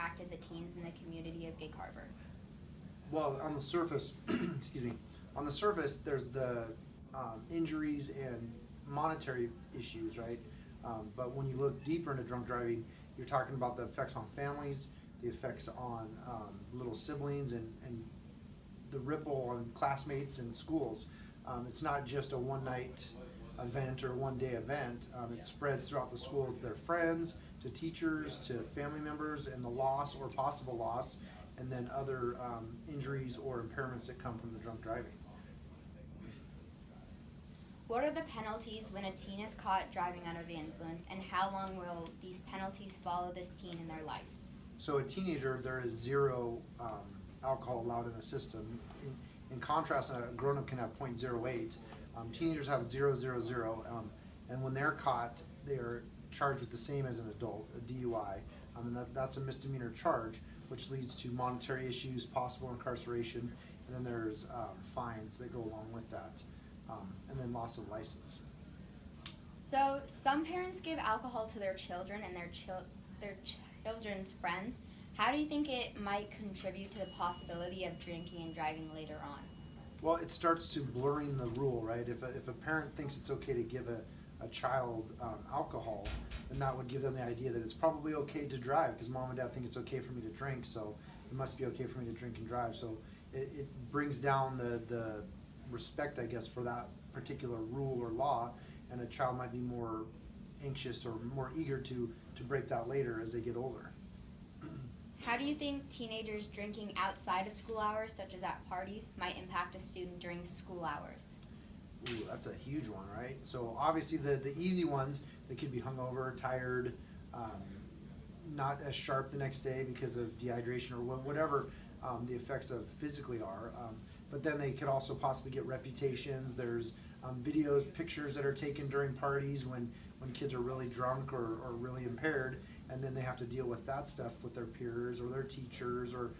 impacted the teens in the community of Gig Harbor? Well, on the surface, excuse me, on the surface, there's the injuries and monetary issues, right? But when you look deeper into drunk driving, you're talking about the effects on families, the effects on little siblings, and the ripple on classmates and schools. It's not just a one night event or one day event. It spreads throughout the school to their friends, to teachers, to family members, and the loss or possible loss, and then other injuries or impairments that come from the drunk driving. What are the penalties when a teen is caught driving under the influence, and how long will these penalties follow this teen in their life? So a teenager, there is zero alcohol allowed in the system. In contrast, a grown-up can have 0.08. Teenagers have 0.00, and when they're caught, they are charged with the same as an adult, a DUI, and that's a misdemeanor charge, which leads to monetary issues, possible incarceration, and then there's fines that go along with that, and then loss of license. So, some parents give alcohol to their children and their children's friends. How do you think it might contribute to the possibility of drinking and driving later on? Well, it starts to blurring the rule, right? If a parent thinks it's okay to give a child alcohol, then that would give them the idea that it's probably okay to drive because mom and dad think it's okay for me to drink, so it must be okay for me to drink and drive. So it brings down the respect, I guess, for that particular rule or law, and a child might be more anxious or more eager to break that later as they get older. How do you think teenagers drinking outside of school hours, such as at parties, might impact a student during school hours? Ooh, that's a huge one, right? So obviously the easy ones, they could be hungover, tired, not as sharp the next day because of dehydration or whatever the effects of physically are. But then they could also possibly get reputations. There's videos, pictures that are taken during parties when kids are really drunk or really impaired, and then they have to deal with that stuff with their peers or their teachers or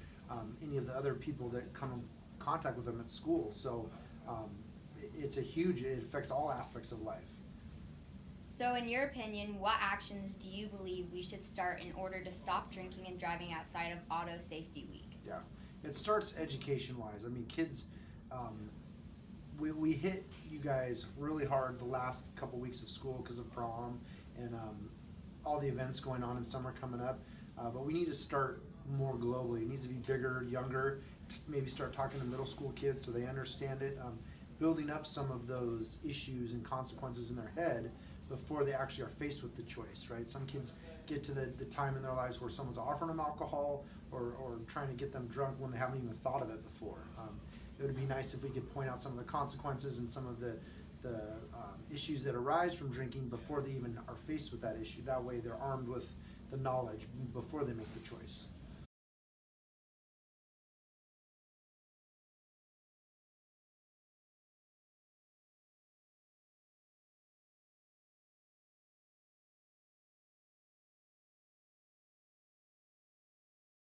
any of the other people that come in contact with them at school. So it affects all aspects of life. So, in your opinion, what actions do you believe we should start in order to stop drinking and driving outside of Auto Safety Week? Yeah, it starts education-wise. I mean, kids, we hit you guys really hard the last couple weeks of school because of prom and all the events going on in summer coming up. But we need to start more globally. It needs to be bigger, younger. Maybe start talking to middle school kids so they understand it. Building up some of those issues and consequences in their head before they actually are faced with the choice, right? Some kids get to the time in their lives where someone's offering them alcohol or trying to get them drunk when they haven't even thought of it before. It would be nice if we could point out some of the consequences and some of the issues that arise from drinking before they even are faced with that issue. That way they're armed with the knowledge before they make the choice.